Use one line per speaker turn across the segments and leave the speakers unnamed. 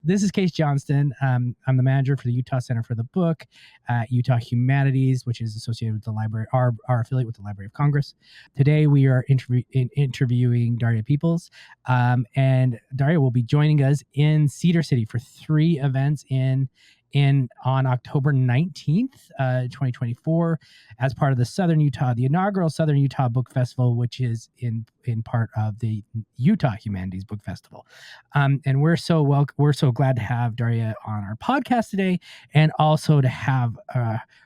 This is Case Johnston. I'm the manager for the Utah Center for the Book at Utah Humanities, which is associated with the library, our affiliate with the Library of Congress. Today, we are interviewing Daria Peoples, and Daria will be joining us in Cedar City for 3 events on October 19th, 2024, as part of the inaugural Southern Utah Book Festival, which is in part of the Utah Humanities Book Festival. And we're so glad to have Daria on our podcast today, and also to have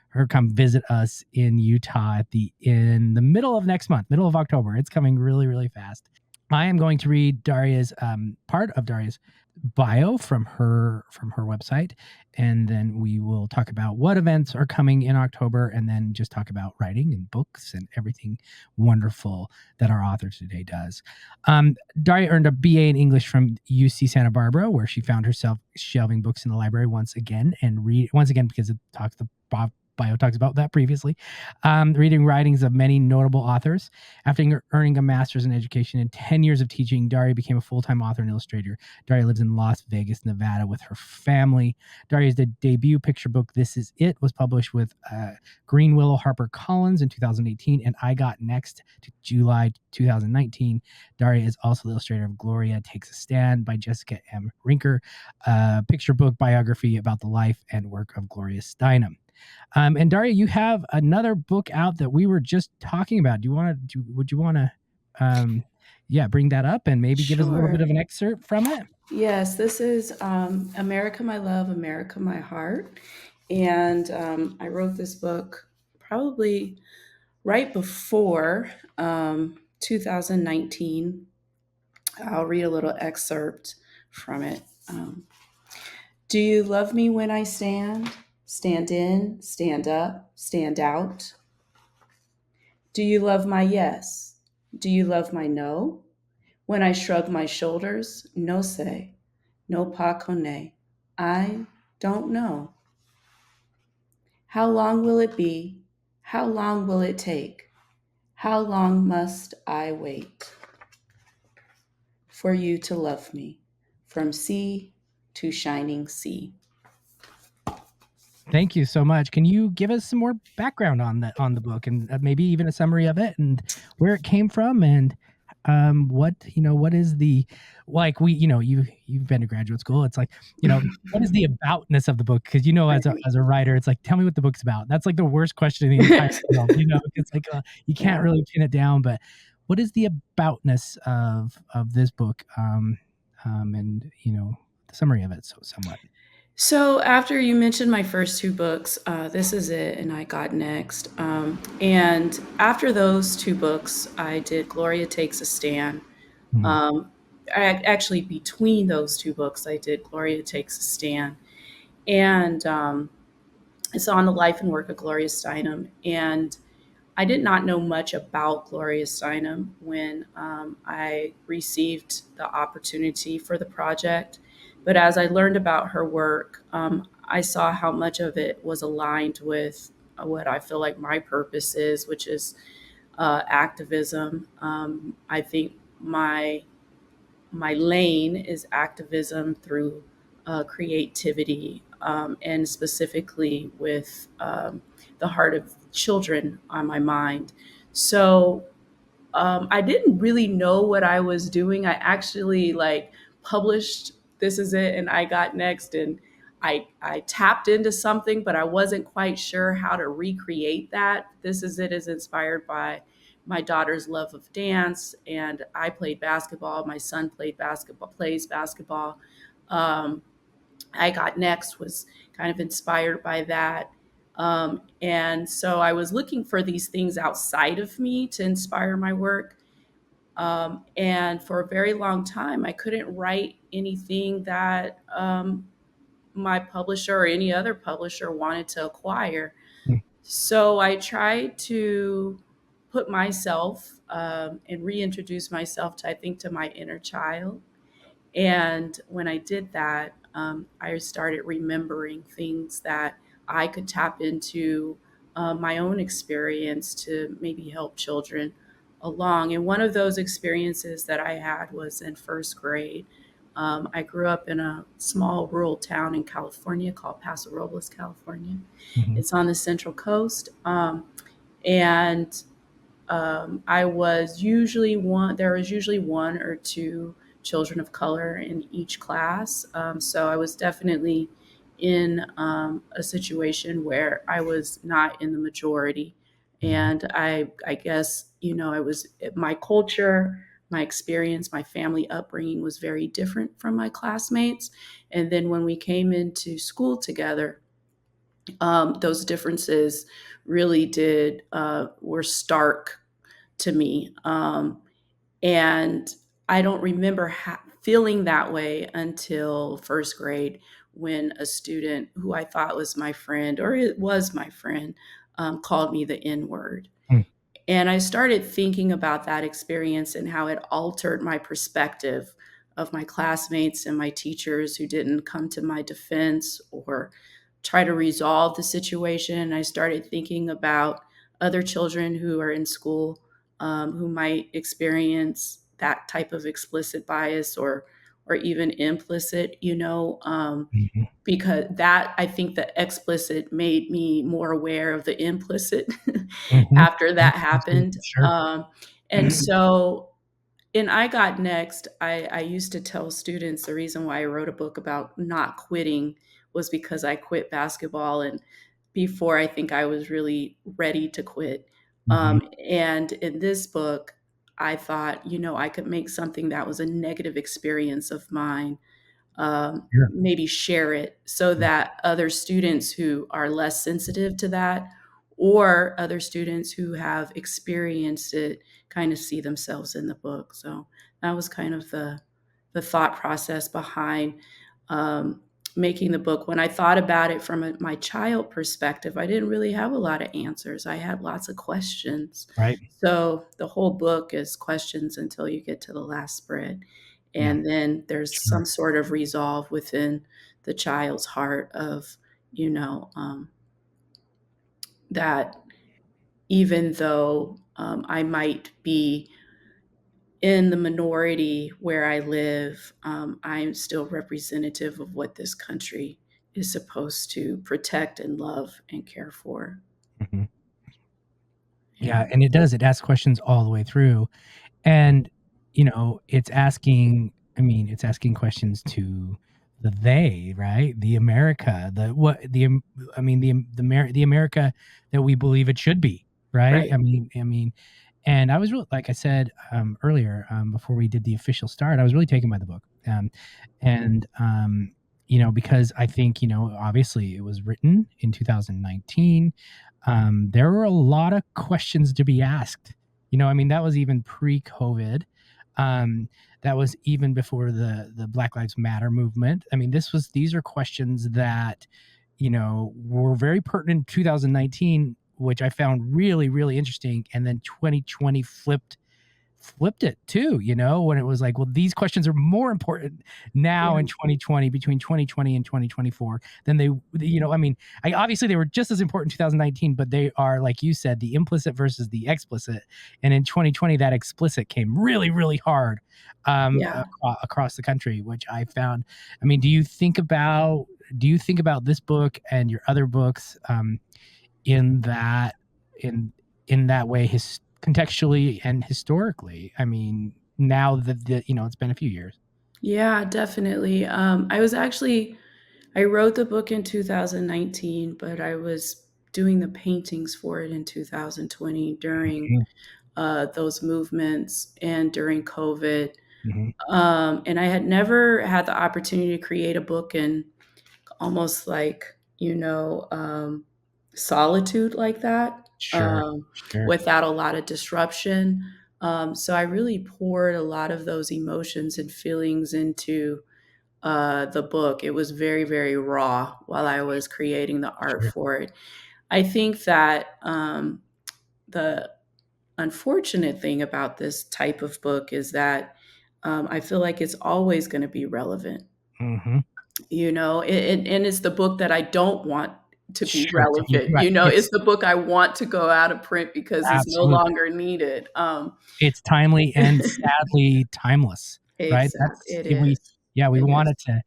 her come visit us in Utah in the middle of next month, middle of October. It's coming really, really fast. I am going to read part of Daria's bio from her website, and then we will talk about what events are coming in October, and then just talk about writing and books and everything wonderful that our author today does. Daria earned a BA in English from UC Santa Barbara, where she found herself shelving books in the library once again because the bio talks about that previously, reading writings of many notable authors. After earning a master's in education and 10 years of teaching, Daria became a full-time author and illustrator. Daria lives in Las Vegas, Nevada with her family. Daria's debut picture book, This Is It, was published with Green Willow HarperCollins in 2018, and I Got Next to July 2019. Daria is also the illustrator of Gloria Takes a Stand by Jessica M. Rinker, a picture book biography about the life and work of Gloria Steinem. And Daria, you have another book out that we were just talking about. Would you want to, bring that up and maybe give us a little bit of an excerpt from it?
Yes, this is America, My Love, America, My Heart. And I wrote this book probably right before 2019. I'll read a little excerpt from it. Do you love me when I stand? Stand in, stand up, stand out. Do you love my yes? Do you love my no? When I shrug my shoulders, no say, no pas connaît. I don't know. How long will it be? How long will it take? How long must I wait for you to love me from sea to shining sea?
What you so much. Can you give us some more background on the book, and maybe even a summary of it and where it came from, and what is the, like, you've been to graduate school. It's like, what is the aboutness of the book? Because as a writer, it's like, tell me what the book's about. That's like the worst question in the entire world. It's like you can't really pin it down. But what is the aboutness of this book? And the summary of it, somewhat.
So after you mentioned my first 2 books, This Is It and I Got Next. And after those 2 books, I did Gloria Takes a Stand.
Mhm.
Actually, between those 2 books, I did Gloria Takes a Stand. And it's on the life and work of Gloria Steinem. And I did not know much about Gloria Steinem when I received the opportunity for the project. But as I learned about her work, I saw how much of it was aligned with what I feel like my purpose is, which is activism. I think my lane is activism through creativity, and specifically with the heart of children on my mind. So I didn't really know what I was doing. I actually published This Is It and I Got Next, and I tapped into something, but I wasn't quite sure how to recreate that. This Is It is inspired by my daughter's love of dance, and I played basketball. My son plays basketball. Um, I Got Next was kind of inspired by that. And so I was looking for these things outside of me to inspire my work. And for a very long time, I couldn't write anything that my publisher or any other publisher wanted to acquire. So I tried to put myself and reintroduce myself to my inner child. And when I did that, I started remembering things that I could tap into my own experience to maybe help children along. And one of those experiences that I had was in first grade I grew up in a small rural town in California called Paso Robles, California.
Mhm.
It's on the Central Coast. And I was usually one, there was usually one or two children of color in each class. So I was definitely in a situation where I was not in the majority.
Mhm.
And I guess, I was, my culture, my experience, my family upbringing was very different from my classmates. And then when we came into school together, those differences really were stark to me. And I don't remember feeling that way until first grade when a student who I thought was my friend, or it was my friend, called me the N word.
Mm.
And I started thinking about that experience and how it altered my perspective of my classmates and my teachers who didn't come to my defense or try to resolve the situation. I started thinking about other children who are in school who might experience that type of explicit bias or even implicit,
Mhm.
because that I think the explicit made me more aware of the implicit
Mhm.
after
Mhm.
that happened.
Absolutely. Sure.
And so in I Got Next, I used to tell students the reason why I wrote a book about not quitting was because I quit basketball and before I think I was really ready to quit.
Mhm.
And in this book, I thought, I could make something that was a negative experience of mine,
Sure.
maybe share it so
Mhm.
that other students who are less sensitive to that or other students who have experienced it kind of see themselves in the book. So that was kind of the thought process behind um, making the book. When I thought about it from my child perspective, I didn't really have a lot of answers. I had lots of questions.
Right.
So the whole book is questions until you get to the last spread.
Yeah.
And then there's
Sure.
some sort of resolve within the child's heart of, you know, um, that even though I might be in the minority where I live, I'm still representative of what this country is supposed to protect and love and care for.
Mhm.
Yeah.
Yeah, and it does. It asks questions all the way through. And, it's asking it's asking questions to the they, right? The America, the what the I mean, the America that we believe it should be, right?
Right.
And I was really, like I said earlier, before we did the official start, I was really taken by the book, and because I think obviously it was written in 2019. There were a lot of questions to be asked. That was even pre-COVID. Um, that was even before the Black Lives Matter movement. These are questions that were very pertinent in 2019, which I found really, really interesting. And then 2020 flipped it too, when it was like, well, these questions are more important now in
Yeah.
2020, between 2020 and 2024 than obviously they were just as important in 2019, but they are, like you said, the implicit versus the explicit. And in 2020, that explicit came really, really hard
Yeah.
across the country, which I found. Do you think about this book and your other books in that in in that way, contextually and historically? Now that it's been a few years.
Yeah, definitely. I wrote the book in 2019, but I was doing the paintings for it in 2020 during
Mhm.
those movements and during COVID.
Mhm.
And I had never had the opportunity to create a book in almost like, solitude like that,
Sure, sure.
without a lot of disruption. So I really poured a lot of those emotions and feelings into the book. It was very, very raw while I was creating the art
Sure.
for it. I think that the unfortunate thing about this type of book is that I feel like it's always going to be relevant.
Mhm.
And it's the book that I don't want to be
Sure, to be
relevant.
right.
It's the book I want to go out of print because it's no
Absolutely.
longer needed.
It's timely and sadly timeless, right?
Exact.
That's
It
if we
is.
Yeah, we
It is.
wanted to,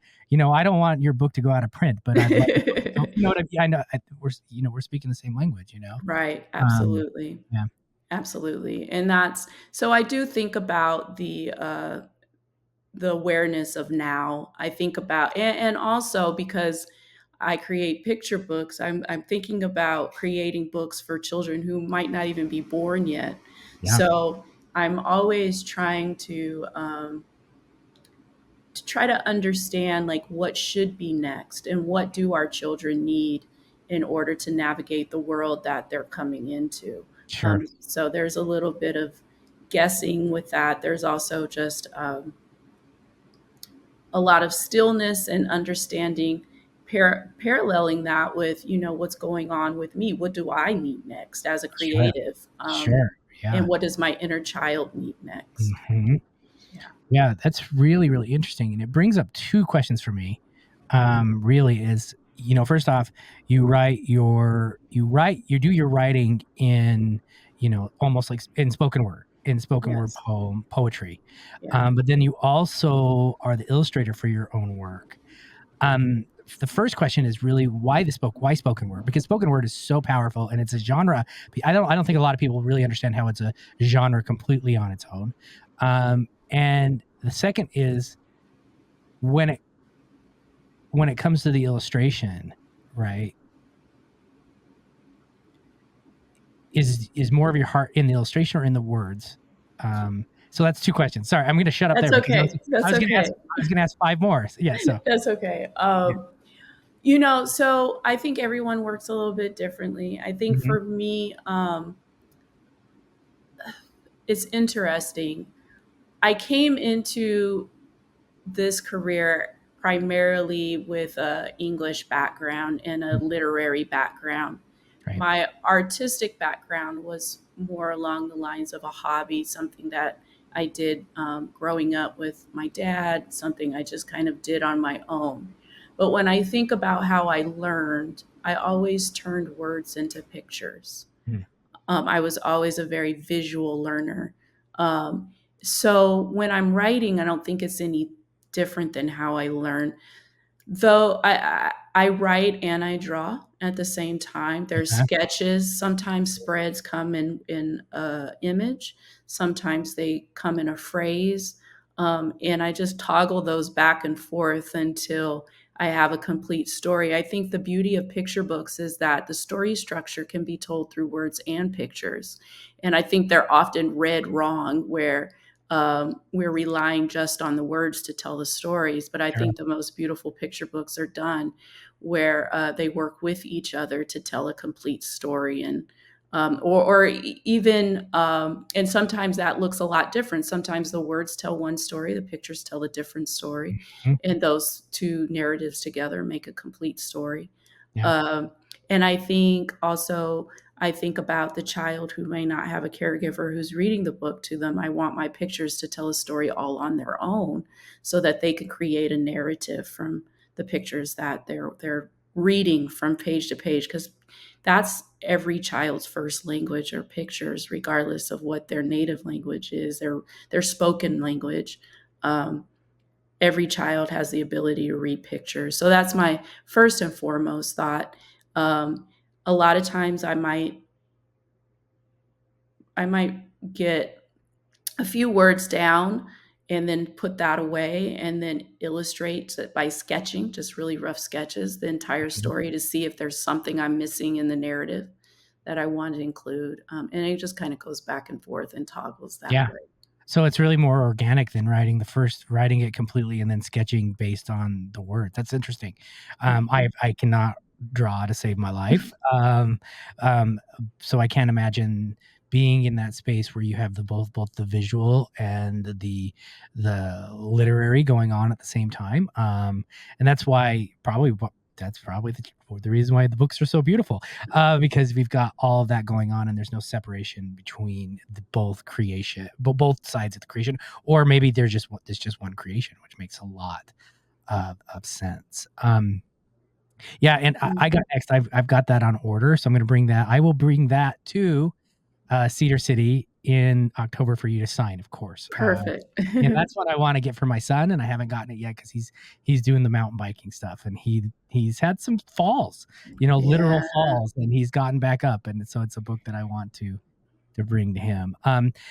I don't want your book to go out of print, but I'd like the book to go, what I mean? I know we're speaking the same language.
Right,
Um,
absolutely.
yeah,
Absolutely. And that's so I do think about the awareness of now. I think about and also because I create picture books, I'm thinking about creating books for children who might not even be born yet.
yeah,
So I'm always trying to try to understand like what should be next and what do our children need in order to navigate the world that they're coming into.
sure,
So there's a little bit of guessing with that. There's also just a lot of stillness and understanding, paralleling that with what's going on with me. What do I need next as a
sure,
creative,
sure,
and
yeah.
what does my inner child need next?
Mhm.
Yeah.
Yeah, that's really, really interesting, and it brings up 2 questions for me. Really is, first off, you do your writing in, almost like in spoken word
Yes.
poetry,
Yeah.
but then you also are the illustrator for your own work. The first question is really why spoken word? Because spoken word is so powerful and it's a genre. I don't think a lot of people really understand how it's a genre completely on its own. And the second is when it comes to the illustration, right? Is more of your heart in the illustration or in the words? So that's 2 questions. Sorry, I'm going to shut up
That's
there because
okay.
I
That's
was going to ask
okay.
I was going to ask 5 more. Yeah. So
That's okay.
yeah.
So I think everyone works a little bit differently. I think
Hmm.
for me, it's interesting. I came into this career primarily with a English background and a literary background.
Right.
My artistic background was more along the lines of a hobby, something that I did growing up with my dad, something I just kind of did on my own. But when I think about how I learned, I always turned words into pictures.
Mm.
I was always a very visual learner. Um, so when I'm writing, I don't think it's any different than how I learn. Though I write and I draw at the same time. There's
Okay.
sketches. Sometimes spreads come in a image. Sometimes they come in a phrase, and I just toggle those back and forth until I have a complete story. I think the beauty of picture books is that the story structure can be told through words and pictures, and I think they're often read wrong where we're relying just on the words to tell the stories. But I
Sure.
think the most beautiful picture books are done where they work with each other to tell a complete story. And even and sometimes that looks a lot different. Sometimes the words tell one story, the pictures tell a different story,
Mhm.
and those two narratives together make a complete story.
Yeah.
um, and I think also, I think about the child who may not have a caregiver who's reading the book to them. I want my pictures to tell a story all on their own so that they can create a narrative from the pictures that they're reading from page to page, because that's every child's first language or pictures, regardless of what their native language is, their spoken language. Um, every child has the ability to read pictures. So that's my first and foremost thought. Um, a lot of times I might get a few words down and then put that away and then illustrate it by sketching, just really rough sketches, the entire
Mhm.
story to see if there's something I'm missing in the narrative that I want to include. And it just kind of goes back and forth and toggles that
Yeah.
way.
So it's really more organic than writing it completely and then sketching based on the words. That's interesting. I cannot draw to save my life. Um, so I can't imagine being in that space where you have both the visual and the literary going on at the same time. And that's probably the reason why the books are so beautiful, because we've got all of that going on and there's no separation between both creation, but both sides of the creation, or maybe there's just one creation, which makes a lot of sense. Yeah, and I got next. I've got that on order, so I will bring that to Cedar City in October for you to sign, of course.
Perfect.
And that's what I want to get for my son, and I haven't gotten it yet because he's doing the mountain biking stuff, and he's had some falls, literal
Yeah.
falls, and he's gotten back up, and so it's a book that I want to bring to him.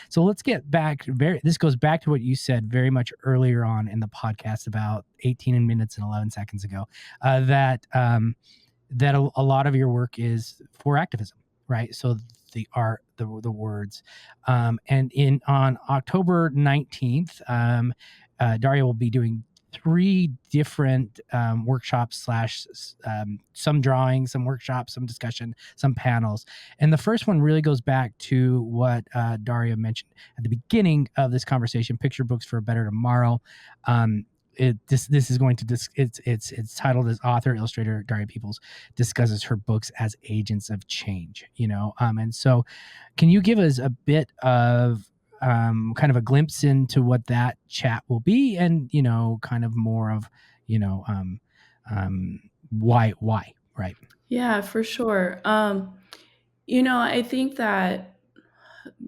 So let's get back. This goes back to what you said very much earlier on in the podcast about 18 minutes and 11 seconds ago, that a lot of your work is for activism, right? So the art, the words, and on October 19th, Daria will be doing 3 different workshops slash some drawing, some workshops, some discussion, some panels. And the first one really goes back to what Daria mentioned at the beginning of this conversation: picture books for a better tomorrow. This is going to it's titled as author illustrator Daria Peoples discusses her books as agents of change. And so can you give us a bit of kind of a glimpse into what that chat will be, and kind of more of why, right?
Yeah, for sure. I think that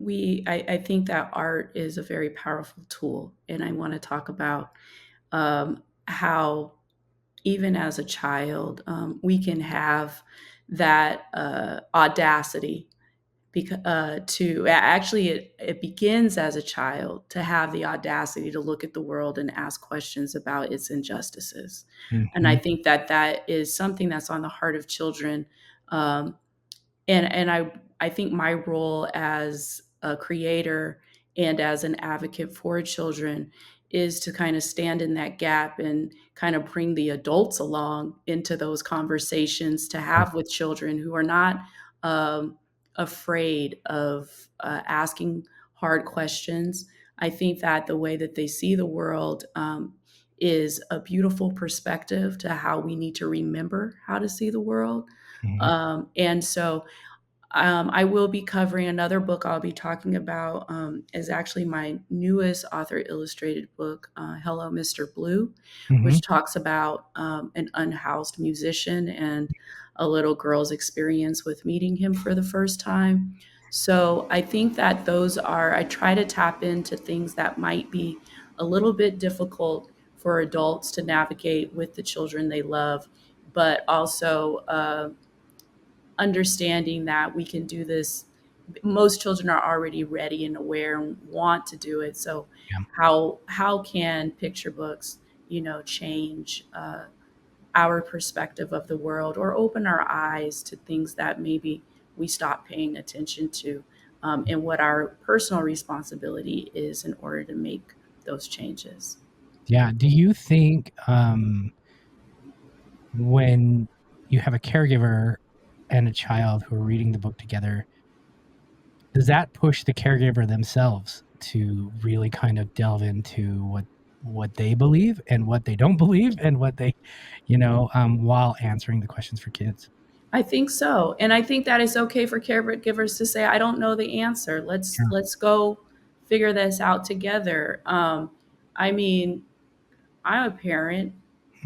I think that art is a very powerful tool, and I want to talk about how even as a child we can have that audacity because to actually it begins as a child to have the audacity to look at the world and ask questions about its injustices. And I
Mm-hmm.
think that that is something that's on the heart of children. um, and I think my role as a creator and as an advocate for children is to kind of stand in that gap and kind of bring the adults along into those conversations to
Sure.
have with children who are not um, afraid of asking hard questions. I think that the way that they see the world is a beautiful perspective to how we need to remember how to see the world.
Mm-hmm.
And so I will be covering another book I'll be talking about is actually my newest author illustrated book, Hello, Mr. Blue,
Mm-hmm.
which talks about an unhoused musician and a little girl's experience with meeting him for the first time. So I think that I try to tap into things that might be a little bit difficult for adults to navigate with the children they love, but also understanding that we can do this. Most children are already ready and aware and want to do it. So
Yeah.
how can picture books change our perspective of the world or open our eyes to things that maybe we stop paying attention to, and what our personal responsibility is in order to make those changes.
Yeah. Do you think when you have a caregiver and a child who are reading the book together, does that push the caregiver themselves to really kind of delve into what they believe and what they don't believe, and what they, while answering the questions for kids?
I think so. And I think that it's okay for caregivers to say, I don't know the answer.
Yeah.
Let's go figure this out together. I mean, I'm a parent.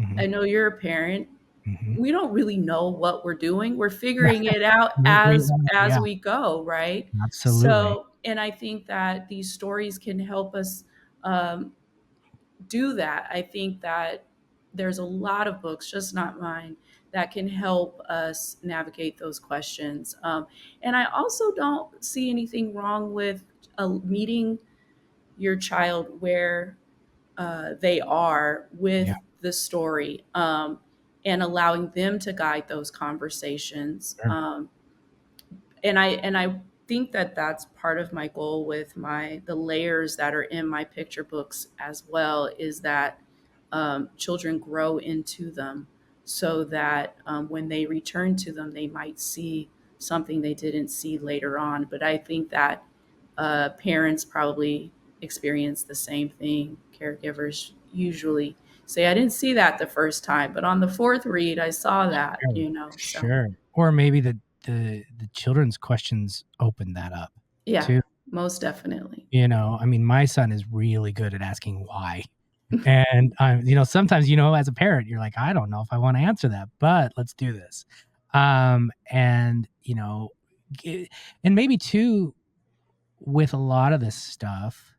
Mm-hmm.
I know you're a parent.
Mm-hmm.
We don't really know what we're doing. We're figuring it out
Yeah,
as we go, right?
absolutely.
So, and I think that these stories can help us um, do that. I think that there's a lot of books, just not mine, that can help us navigate those questions. And I also don't see anything wrong with meeting your child where they are
Yeah.
with the story, and allowing them to guide those conversations.
Sure.
And I think that that's part of my goal with the layers that are in my picture books as well, is that children grow into them so that when they return to them they might see something they didn't see later on. But I think that parents probably experience the same thing. Caregivers usually say, I didn't see that the first time, but on the fourth read I saw that,
Sure.
so
Sure. Or maybe the children's questions open that up
yeah,
too.
most definitely.
I mean, my son is really good at asking why. And sometimes, as a parent, you're like, I don't know if I want to answer that, but let's do this. And, and maybe too, with a lot of this stuff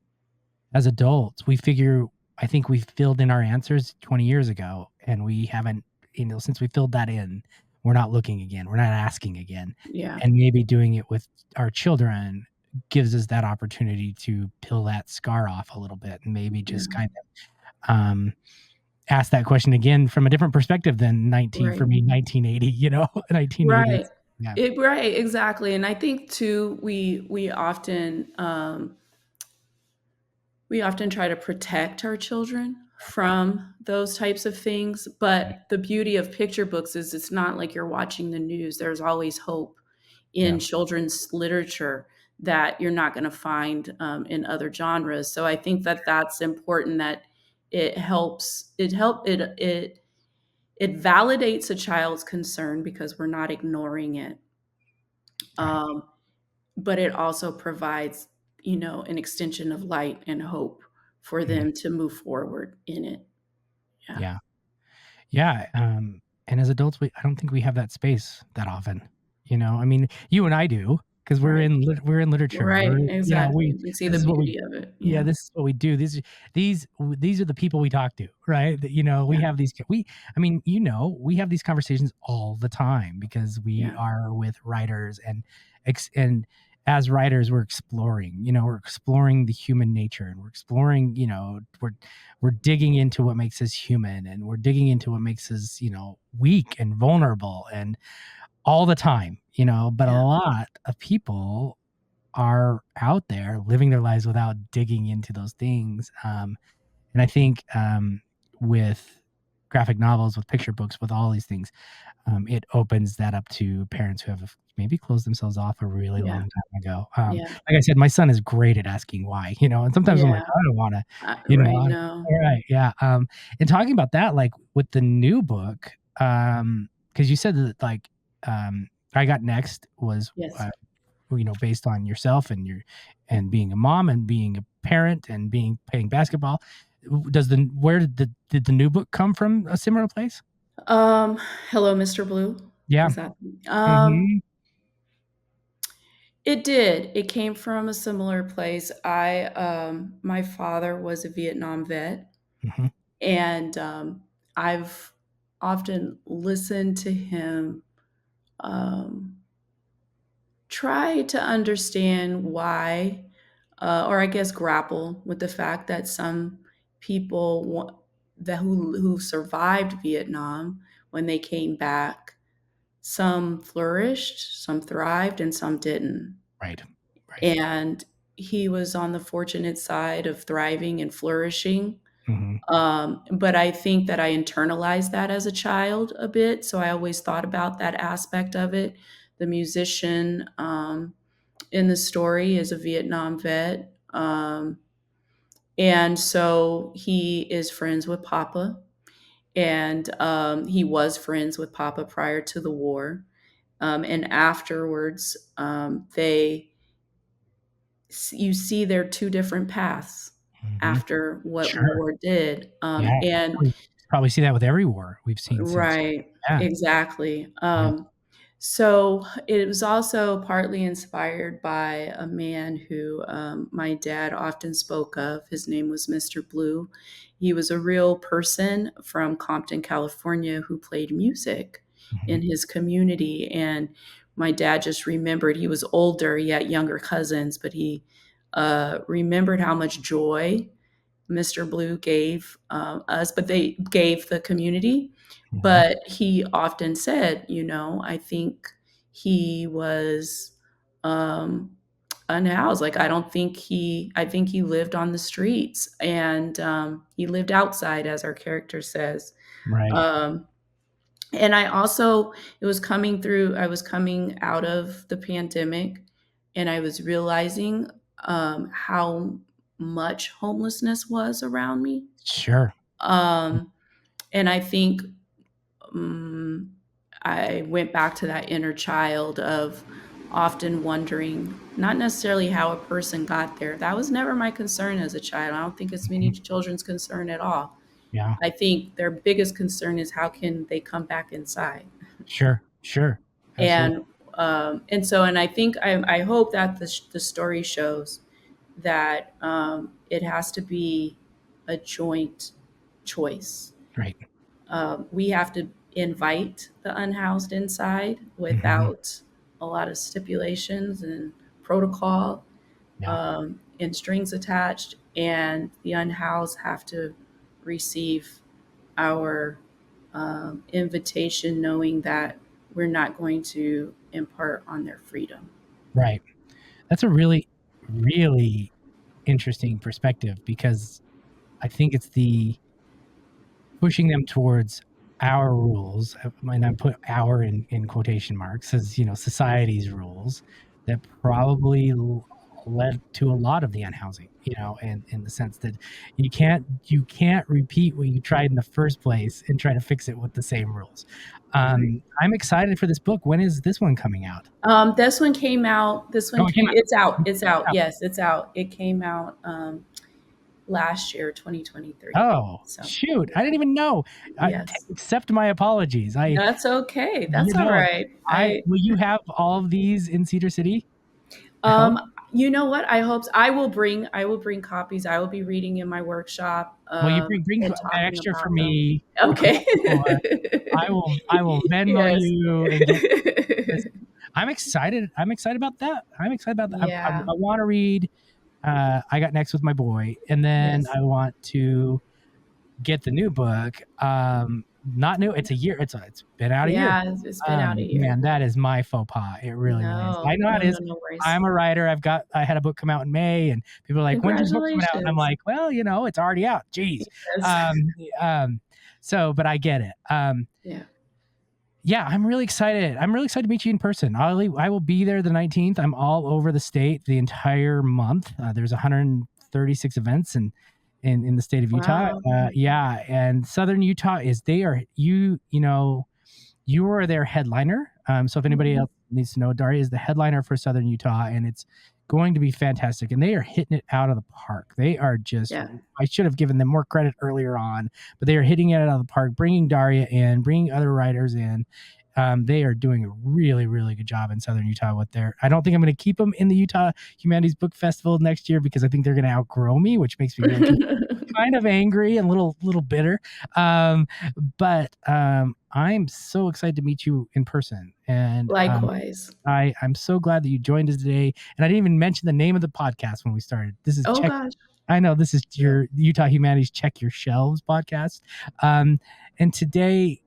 as adults, we figure, I think we filled in our answers 20 years ago, and we haven't, since we filled that in, we're not looking again. We're not asking again.
Yeah.
And maybe doing it with our children gives us that opportunity to peel that scar off a little bit and maybe
Yeah.
just kind of ask that question again from a different perspective than
Right.
1980, 1980s.
Right.
Yeah.
Right, exactly. And I think too, we often try to protect our children from those types of things.
Right.
But the beauty of picture books is it's not like you're watching the news. There's always hope
Yeah.
in children's literature that you're not going to find in other genres. So I think that that's important. That it helps. It validates a child's concern because we're not ignoring it.
Right.
Um, but it also provides, an extension of light and hope for
Mhm.
them to move forward in it. Yeah.
Yeah. Yeah, and as adults, I don't think we have that space that often, I mean, you and I do, 'cause
Right.
we're in literature,
Right.
we
Exactly. We see
this
the
is what we
beauty of it.
yeah,
Yeah.
this is what we do. These are the people we talk to, right? That, we
Yeah.
have these we I mean, we have these conversations all the time because we
Yeah.
are with writers and as writers, we're exploring the human nature, and we're exploring, we're digging into what makes us human, and we're digging into what makes us, weak and vulnerable and all the time, but a
Yeah.
lot of people are out there living their lives without digging into those things. And I think with graphic novels, with picture books, with all these things, it opens that up to parents who have maybe closed themselves off a really long
Yeah.
time ago.
Yeah.
Like I said, my son is great at asking why, and sometimes I'm like,
Yeah.
I don't want to,
Right.
all
No.
right, yeah. And talking about that, like with the new book, because you said that like, I got next was
Yes.
based on yourself and and being a mom and being a parent and playing basketball. Does the where did the new book come from a similar place?
Um, Hello, Mr. Blue.
Yeah.
Is that
Mhm.
it did. It came from a similar place. My father was a Vietnam vet,
Mhm.
and I've often listened to him um, try to understand why, or I guess grapple with the fact that some people who survived Vietnam when they came back, some flourished, some thrived, and some didn't.
Right. Right.
And he was on the fortunate side of thriving and flourishing.
Mhm.
But I think that I internalized that as a child a bit. So I always thought about that aspect of it. The musician in the story is a Vietnam vet. And so he is friends with Papa. And he was friends with Papa prior to the war. And afterwards, you see their two different paths
Mhm.
after what
Sure.
war did.
Yeah.
And
We probably see that with every war we've seen since.
right,
Yeah.
exactly.
Yeah.
So it was also partly inspired by a man who my dad often spoke of. His name was Mr. Blue. He was a real person from Compton, California, who played music
Mhm.
in his community. And my dad just remembered he was older, he had younger cousins, but he remembered how much joy Mr. Blue gave us, but they gave the community.
Mhm.
But he often said, I think he was unhoused. Like, I think he lived on the streets and he lived outside, as our character says.
Right.
Um, and I was coming out of the pandemic and I was realizing how much homelessness was around me.
Sure.
Um, and I think um, I went back to that inner child of often wondering, not necessarily how a person got there. That was never my concern as a child. I don't think it's many
Mhm.
children's concern at all.
Yeah.
I think their biggest concern is how can they come back inside.
Sure. Sure.
And
Absolutely.
And I think I hope that the story shows that it has to be a joint choice.
Right.
We have to invite the unhoused inside
Hmm.
without a lot of stipulations and protocol,
Yeah.
and strings attached, and the unhoused have to receive our invitation, knowing that we're not going to impart on their freedom.
Right. That's a really, really interesting perspective, because I think it's the pushing them towards our rules, and I put "our" in quotation marks, as society's rules, that probably led to a lot of the unhousing. And in the sense that you can't repeat what you tried in the first place and try to fix it with the same rules.
Right.
I'm excited for this book. When is this one coming out?
This one came out.
Oh, it came out.
It's out. It's
It's
out.
out.
Yes, it's out. It came out last year, 2023.
Oh,
So
shoot! I didn't even know.
yes,
Accept my apologies.
that's okay.
You
That's all
know,
right.
I will you have all of these in Cedar City? I hope.
You know what? I hope I will bring copies. I will be reading in my workshop,
Well, you bring
and
an
talking
extra for
about them.
me.
Okay.
I will Venmo
Yes.
you and get this. I'm excited. I'm excited about that. I'm excited about that. I
Yeah.
want to read. I got next with my boy, and then
Yes.
I want to get the new book. Not new. It's a year. It's been out a year.
Yeah. It's been out a year.
Man, that is my faux pas. It really is. I
No,
know how
no,
it
no,
is.
no worries.
I'm a writer. I had a book come out in May, and people are like, "When's your book coming out?" And I'm
Congratulations.
like, "Well, it's already out." Jeez.
Yes.
Um, but I get it.
Yeah.
Yeah, I'm really excited. I'm really excited to meet you in person. I will be there the 19th. I'm all over the state the entire month. There's 136 events in the state of Utah.
Wow.
Yeah, and Southern Utah you are their headliner. So if anybody
Mhm.
else needs to know, Daria is the headliner for Southern Utah, and it's going to be fantastic. And they are hitting it out of the park. They are just,
Yeah.
I should have given them more credit earlier on, but they are hitting it out of the park, bringing Daria in, bringing other writers in. They are doing a really, really good job in Southern Utah with their. I don't think I'm going to keep them in the Utah Humanities Book Festival next year, because I think they're going to outgrow me, which makes me really kind of angry and little bitter. But I'm so excited to meet you in person, and
Likewise.
I'm so glad that you joined us today. And I didn't even mention the name of the podcast when we started. This is
Oh
Check.
gosh.
I know this is
Yeah.
your Utah Humanities Check Your Shelves podcast. And today,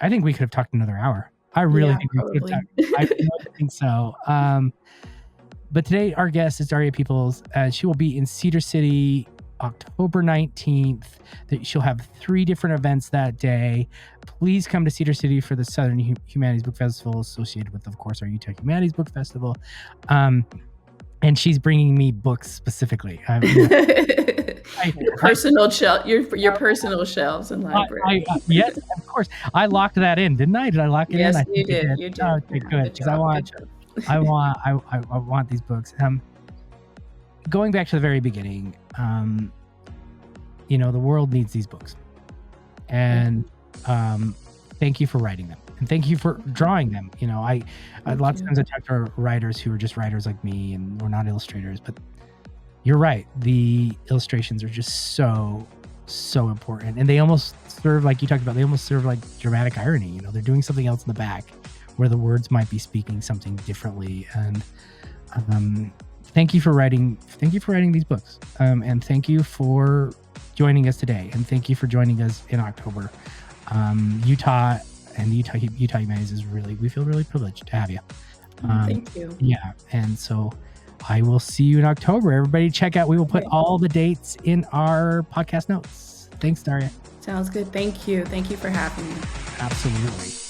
I think we could have talked another hour. I really
Yeah,
think we could have
probably.
talked. I really think so. But today, our guest is Daria Peoples. She will be in Cedar City October 19th. She'll have 3 different events that day. Please come to Cedar City for the Southern Humanities Book Festival, associated with, of course, our Utah Humanities Book Festival. And she's bringing me books specifically.
Your personal shelf, your personal shelves and library.
Yes, of course. I locked that in, didn't I? Did I lock it in?
Yes,
I
you
think I
did.
did.
You did.
Okay,
Yeah,
good.
good
Because I
job. Good
want,
job.
I want these books. Going back to the very beginning, the world needs these books, and thank you for writing them, and thank you for drawing them. Lots of times I talk to writers who are just writers like me, and we're not illustrators, but you're right. The illustrations are just so important, and they almost serve, like you talked about, they almost serve like dramatic irony. They're doing something else in the back where the words might be speaking something differently. And thank you for writing these books, and thank you for joining us today, and thank you for joining us in October. Utah and the Utah Humanities is we feel really privileged to have you.
Thank you.
Yeah, and so I will see you in October. Everybody check out. We will put all the dates in our podcast notes. Thanks, Daria.
Sounds good. Thank you. Thank you for having me.
Absolutely.